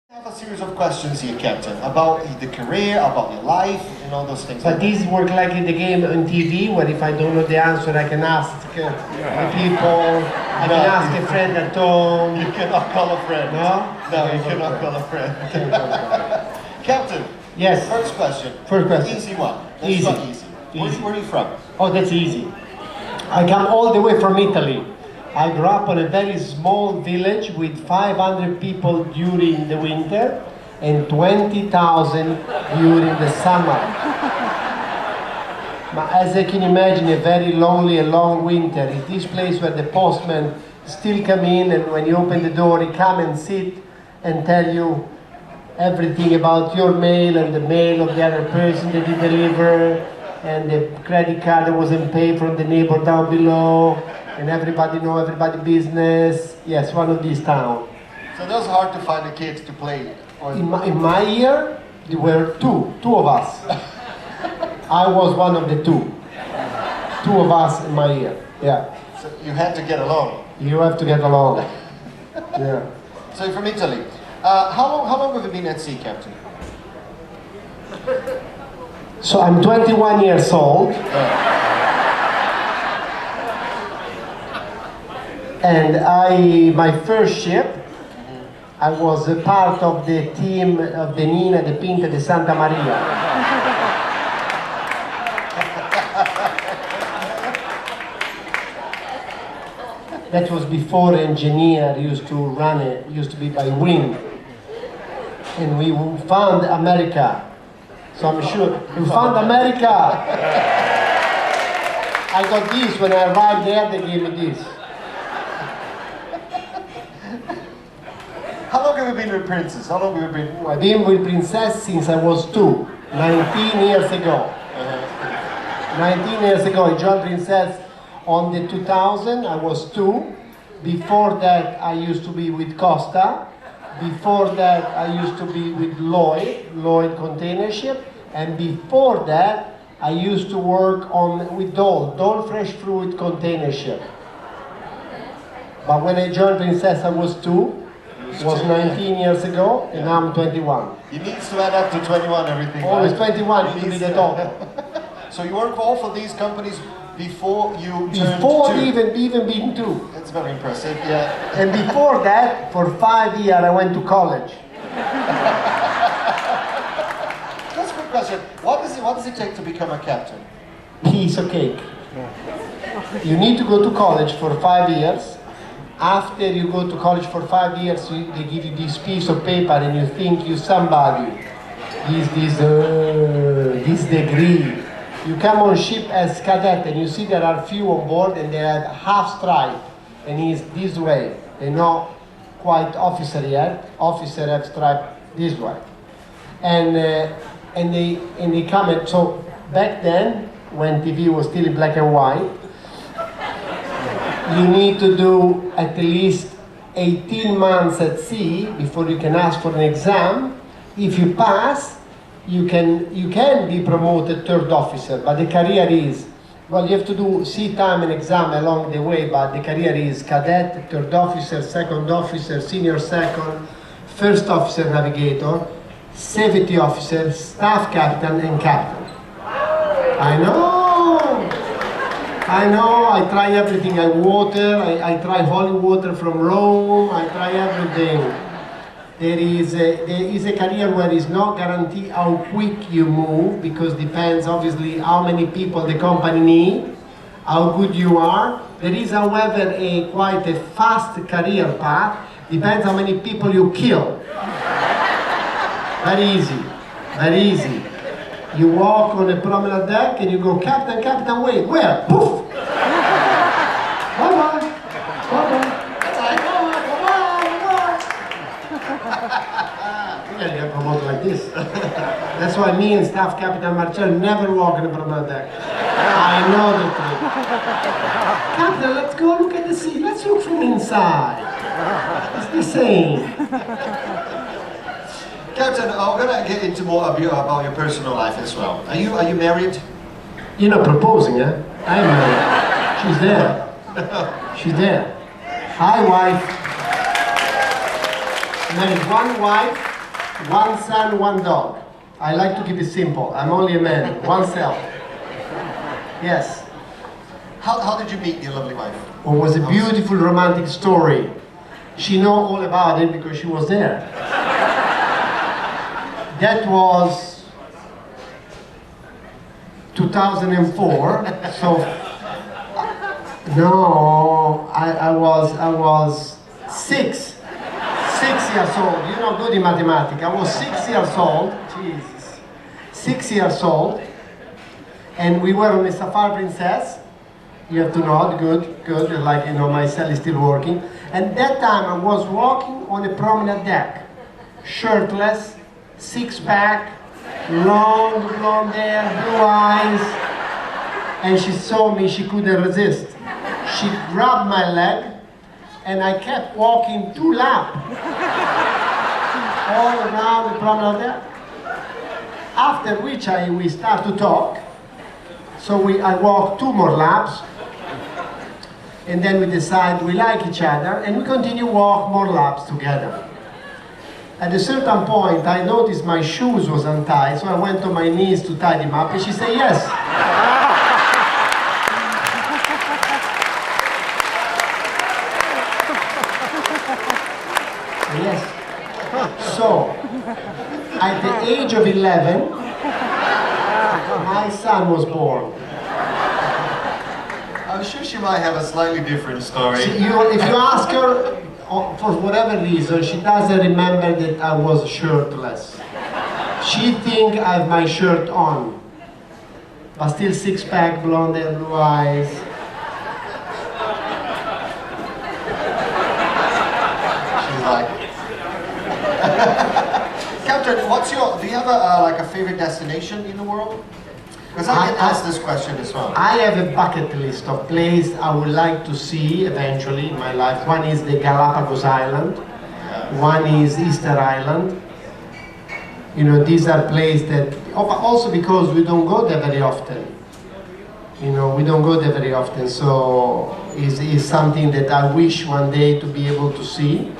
I have a series of questions here, Captain, about the career, about your life, and all those things. But these work like in the game on TV, where if I don't know the answer, I can ask the people, I can ask a friend at home. You cannot call a friend. No? No, you cannot call a friend. Captain, Yes. first question. First question. Easy one. That's Easy. not easy. Where are you from? Oh, that's easy. I come all the way from Italy. I grew up in a very small village with 500 people during the winter and 20,000 during the summer. But as I can imagine, a very lonely and long winter is this place where the postman still come in, and when you open the door, he come and sit and tell you everything about your mail and the mail of the other person that you deliver, and the credit card that wasn't paid from the neighbor down below, and everybody know everybody business. Yes, one of these towns. So that's hard to find the kids to play. In my year, there were two of us. I was one of the two of us in my year. Yeah. So you had to get along. You have to get along. Yeah. So you're from Italy. How long have you been at sea, Captain? So I'm 21 years old. And my first ship, I was a part of the team of the Nina, the Pinta, the Santa Maria. That was before engineer used to run it, used to be by wind. And we found America. So I'm sure, we found America! I got this, when I arrived there, they gave me this. How long have you been with Princess? How long have you been? I've been with Princess since I was 19 years ago. 19 years ago, I joined Princess on the 2000, I was 2. Before that, I used to be with Costa. Before that, I used to be with Lloyd Container Ship. And before that, I used to work with Dole Fresh Fruit Container Ship. But when I joined Princess, I was 2. It was 19 years ago, and now I'm 21. He needs to add up to 21 everything. Always right? 21, you need to be the total. So you work all for these companies before you Before turned 2? even being 2. That's very impressive, yeah. And before that, for 5 years, I went to college. That's a good question. What does it take to become a captain? Piece of cake. You need to go to college for 5 years. After you go to college for 5 years, they give you this piece of paper and you think you're somebody. This degree. You come on ship as cadet and you see there are few on board and they have half stripe and he's this way. They're not quite officer yet. Officer have stripe this way. And they come and so back then when TV was still in black and white, you need to do at least 18 months at sea before you can ask for an exam. If you pass, you can be promoted 3rd officer, but the career is, well, you have to do sea time and exam along the way, but the career is cadet, 3rd officer, 2nd officer, senior 2nd, 1st officer navigator, safety officer, staff captain, and captain. I know, I try everything. I try holy water from Rome, I try everything. There is a career where it's not guaranteed how quick you move, because depends obviously how many people the company need, how good you are. There is however quite a fast career path, depends how many people you kill. Very easy, very easy. You walk on a promenade deck and you go, Captain, Captain, wait, where? Poof! Bye-bye, bye-bye. You get promoted like this. That's why me and staff Captain Marcel never walk on a promenade deck. I know the trick. Captain, let's go look at the sea. Let's look from inside. It's the same. Captain, I'm gonna get into more about your personal life as well. Are you married? You're not proposing, eh? I'm married. She's there. She's there. Hi, wife. Married 1 wife, One son, one dog. I like to keep it simple. I'm only a man, one self. Yes. How did you meet your lovely wife? It was a beautiful romantic story. She knows all about it because she was there. That was 2004. So no, I was 6 years old. You're not good in mathematics. I was 6 years old. Jesus, 6 years old, and we were on the Sapphire Princess. You have to nod. Good. Like, you know, my cell is still working. And that time I was walking on a promenade deck, shirtless, six-pack, long blonde hair, blue eyes, and she saw me. She couldn't resist. She grabbed my leg, and I kept walking 2 laps all around the promenade deck. After which we start to talk. So I walked 2 more laps, and then we decide we like each other, and we continue walk more laps together. At a certain point, I noticed my shoes was untied, so I went on my knees to tie them up, and she said yes. Yes. So, at the age of 11, my son was born. I'm sure she might have a slightly different story. If you ask her, for whatever reason, she doesn't remember that I was shirtless. She think I have my shirt on, but still six-pack, blonde hair, blue eyes. She's like... Captain, do you have like a favorite destination in the world? Because I get asked this question as well. I have a bucket list of places I would like to see eventually in my life. One is the Galapagos Island. One is Easter Island. You know, these are places that, also because we don't go there very often. You know, we don't go there very often, so it's something that I wish one day to be able to see.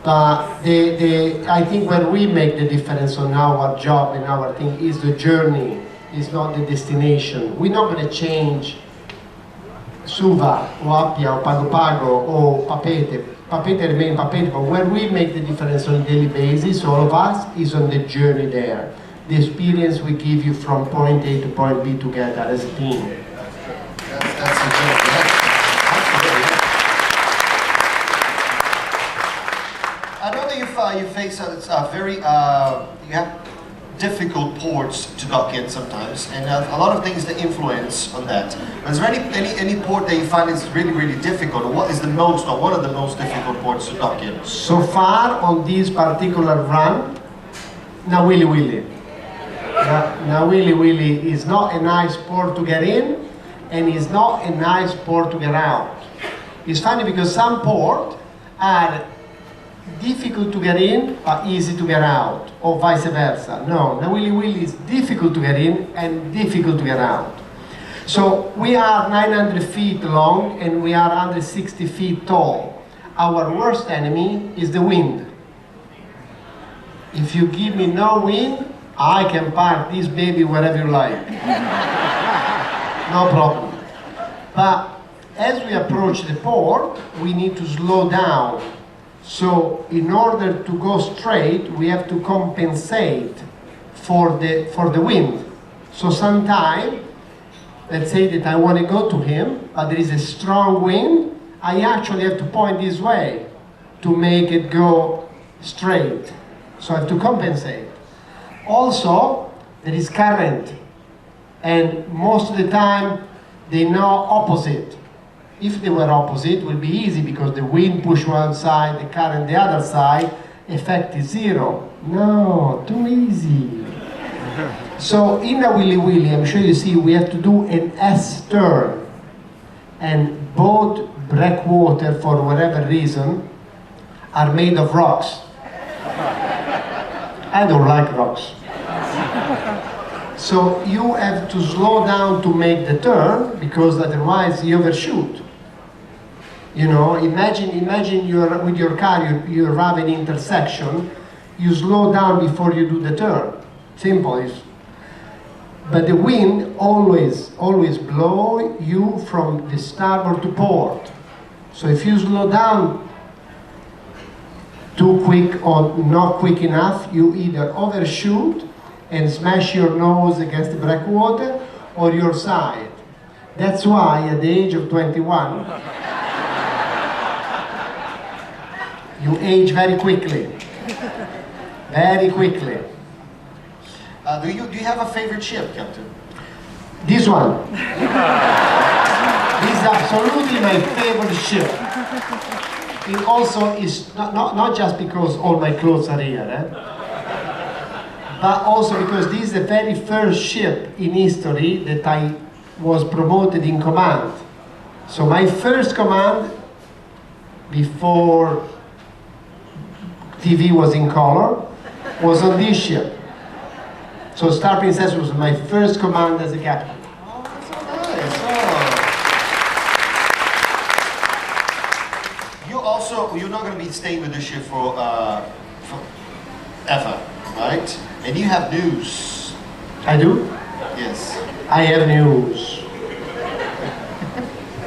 But I think where we make the difference on our job and our thing is the journey, is not the destination. We're not going to change Suva or Appia or Pago Pago or Papete. Papete remain Papete, but where we make the difference on a daily basis, all of us, is on the journey there. The experience we give you from point A to point B together as a team. That's a good, yeah. I know that you face you have difficult ports to dock in sometimes, and a lot of things that influence on that. But is there any port that you find is really difficult, or what is one of the most difficult ports to dock in? So far on this particular run, Nawili Wili. Nawili Wili is not a nice port to get in, and is not a nice port to get out. It's funny because some ports are difficult to get in, but easy to get out, or vice versa. No, Nawili Wili is difficult to get in and difficult to get out. So we are 900 feet long and we are 160 feet tall. Our worst enemy is the wind. If you give me no wind, I can park this baby wherever you like. No problem. But as we approach the port, we need to slow down. So in order to go straight, we have to compensate for the wind. So sometimes, let's say that I want to go to him, but there is a strong wind, I actually have to point this way to make it go straight. So I have to compensate. Also, there is current, and most of the time they know opposite. If they were opposite, it would be easy because the wind push one side, the current the other side, effect is zero. No, too easy. So in a Willy Willy, I'm sure you see, we have to do an S turn. And both breakwater, for whatever reason, are made of rocks. I don't like rocks. So you have to slow down to make the turn, because otherwise you overshoot. You know, imagine you're with your car, you arrive at an intersection, you slow down before you do the turn. Simple. But the wind always blow you from the starboard to port. So if you slow down too quick or not quick enough, you either overshoot and smash your nose against the breakwater or your side. That's why at the age of 21, you age very quickly. Very quickly. Do you have a favorite ship, Captain? This one. This is absolutely my favorite ship. It also is not just because all my clothes are here, but also because this is the very first ship in history that I was promoted in command. So my first command, before TV was in color, was on this ship. So Star Princess was my first command as a captain. Oh, that's so nice. Oh. You're not going to be staying with the ship for ever, right? And you have news. I do? Yes. I have news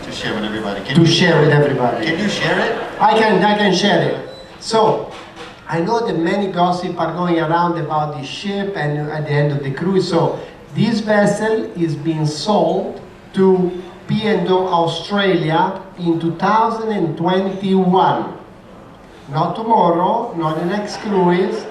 To share with everybody. share with everybody. Can you share it? I can share it. So, I know that many gossip are going around about this ship and at the end of the cruise. So, this vessel is being sold to P&O Australia in 2021. Not tomorrow, not the next cruise,